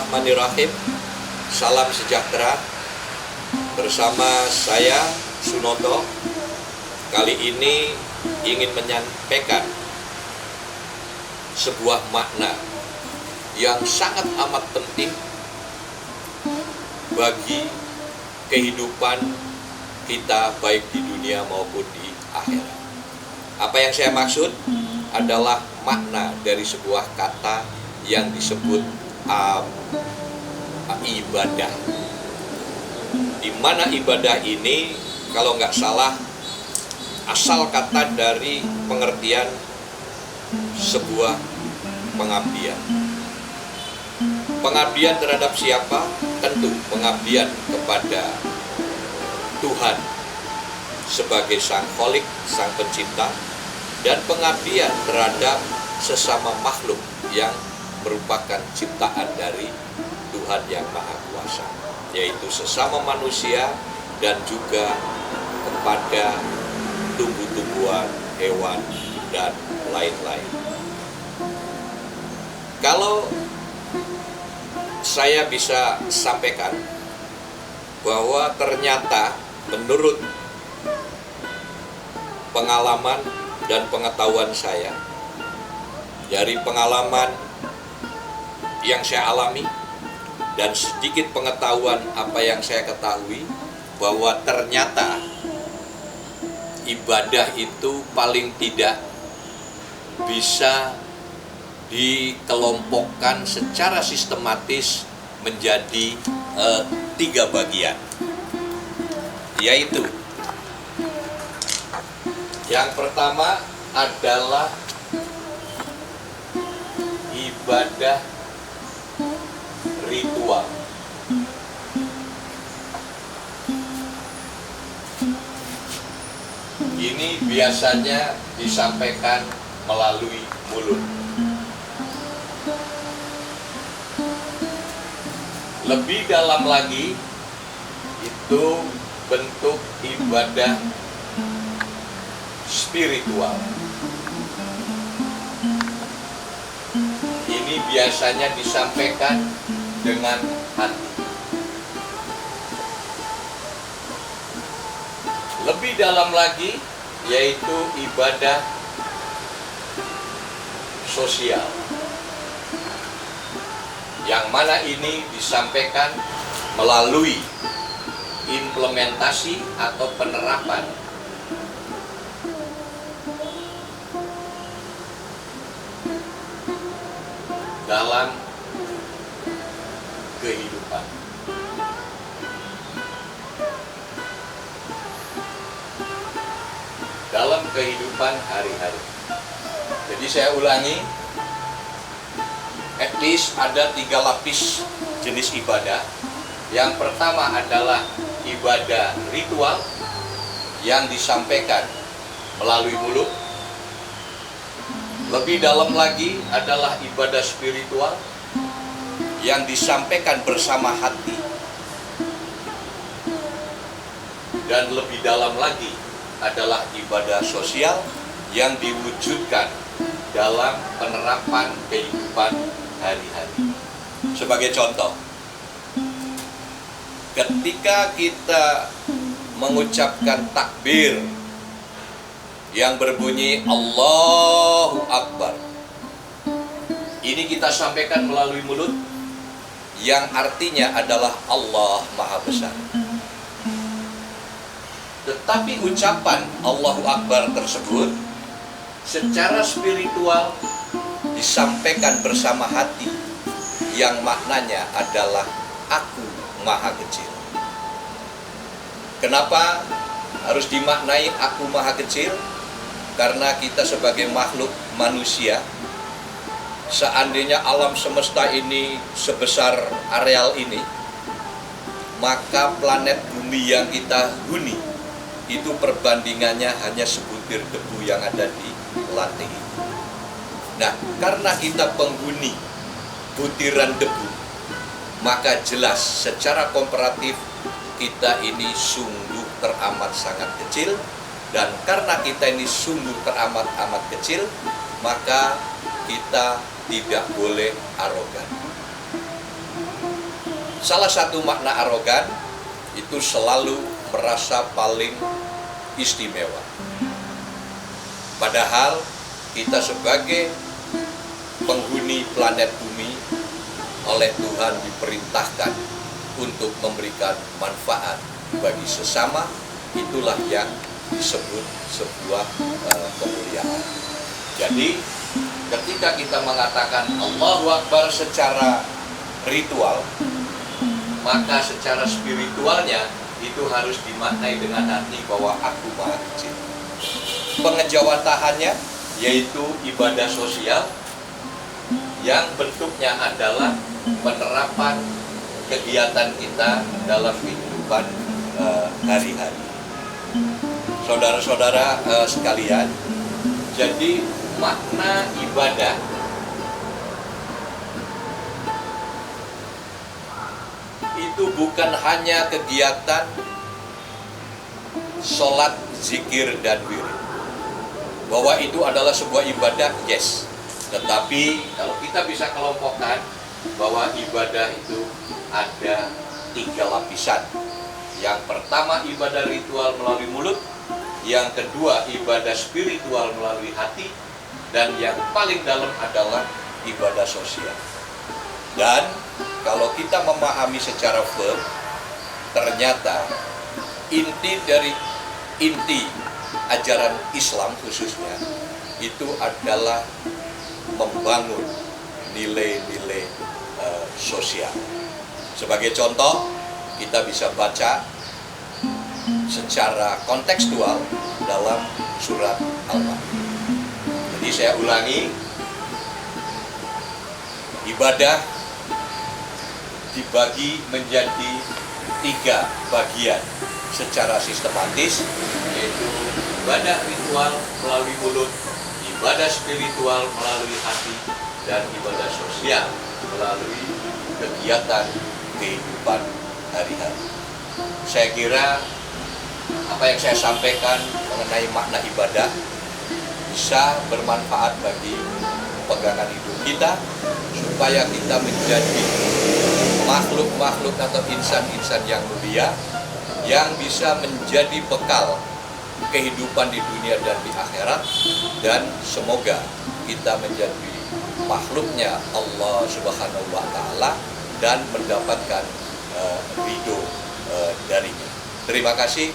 Bismillahirrahmanirrahim. Salam sejahtera. Bersama saya Sunoto. Kali ini ingin menyampaikan sebuah makna yang sangat amat penting bagi kehidupan kita baik di dunia maupun di akhirat. Apa yang saya maksud adalah makna dari sebuah kata yang disebut ibadah. Di mana ibadah ini kalau nggak salah asal kata dari pengertian sebuah pengabdian. Pengabdian terhadap siapa? Tentu pengabdian kepada Tuhan sebagai Sang Kholik, Sang Pencipta, dan pengabdian terhadap sesama makhluk yang merupakan ciptaan dari Tuhan Yang Maha Kuasa, yaitu sesama manusia dan juga kepada tumbuh-tumbuhan, hewan, dan lain-lain. Kalau saya bisa sampaikan bahwa ternyata menurut pengalaman dan pengetahuan saya, dari pengalaman yang saya alami dan sedikit pengetahuan apa yang saya ketahui, bahwa ternyata ibadah itu paling tidak bisa dikelompokkan secara sistematis menjadi 3 bagian, yaitu yang pertama adalah ibadah ritual. Ini biasanya disampaikan melalui mulut. Lebih dalam lagi, itu bentuk ibadah spiritual. Ini biasanya disampaikan dengan hati. Lebih dalam lagi, yaitu ibadah sosial, yang mana ini disampaikan melalui implementasi atau penerapan dalam kehidupan. Dalam kehidupan hari-hari. Jadi saya ulangi, at least ada 3 lapis jenis ibadah. Yang pertama adalah ibadah ritual yang disampaikan melalui mulut. Lebih dalam lagi adalah ibadah spiritual yang disampaikan bersama hati. Dan lebih dalam lagi adalah ibadah sosial yang diwujudkan dalam penerapan kehidupan hari-hari. Sebagai contoh, ketika kita mengucapkan takbir yang berbunyi Allahu Akbar, ini kita sampaikan melalui mulut, yang artinya adalah Allah Maha Besar. Tetapi ucapan Allahu Akbar tersebut secara spiritual disampaikan bersama hati, yang maknanya adalah Aku Maha Kecil. Kenapa harus dimaknai Aku Maha Kecil? Karena kita sebagai makhluk manusia, seandainya alam semesta ini sebesar areal ini, maka planet bumi yang kita huni itu perbandingannya hanya sebutir debu yang ada di lantai ini. Nah, karena kita penghuni butiran debu, maka jelas secara komparatif kita ini sungguh teramat sangat kecil. Dan karena kita ini sungguh teramat kecil, maka kita tidak boleh arogan. Salah satu makna arogan itu selalu merasa paling istimewa. Padahal kita sebagai penghuni planet bumi oleh Tuhan diperintahkan untuk memberikan manfaat bagi sesama. Itulah yang disebut sebuah kemuliaan. Jadi ketika kita mengatakan Allahu Akbar secara ritual, maka secara spiritualnya itu harus dimaknai dengan arti bahwa aku maha kecil. Pengejawantahannya yaitu ibadah sosial yang bentuknya adalah penerapan kegiatan kita dalam kehidupan hari-hari. Saudara-saudara sekalian, jadi makna ibadah itu bukan hanya kegiatan sholat, zikir, dan wirid. Bahwa itu adalah sebuah ibadah, yes. Tetapi kalau kita bisa kelompokkan bahwa ibadah itu ada 3 lapisan. Yang pertama ibadah ritual melalui mulut, yang kedua ibadah spiritual melalui hati, dan yang paling dalam adalah ibadah sosial. Dan kalau kita memahami secara firm, ternyata inti ajaran Islam khususnya itu adalah membangun nilai-nilai sosial. Sebagai contoh, kita bisa baca secara kontekstual dalam surat Al-Ma'idah. Jadi saya ulangi, ibadah dibagi menjadi 3 bagian secara sistematis, yaitu ibadah ritual melalui mulut, ibadah spiritual melalui hati, dan ibadah sosial melalui kegiatan kehidupan hari-hari. Saya kira apa yang saya sampaikan mengenai makna ibadah bisa bermanfaat bagi pegangan hidup kita, supaya kita menjadi makhluk-makhluk atau insan-insan yang mulia, yang bisa menjadi bekal kehidupan di dunia dan di akhirat, dan semoga kita menjadi makhluknya Allah Subhanahu wa Ta'ala dan mendapatkan ridho darinya. Terima kasih.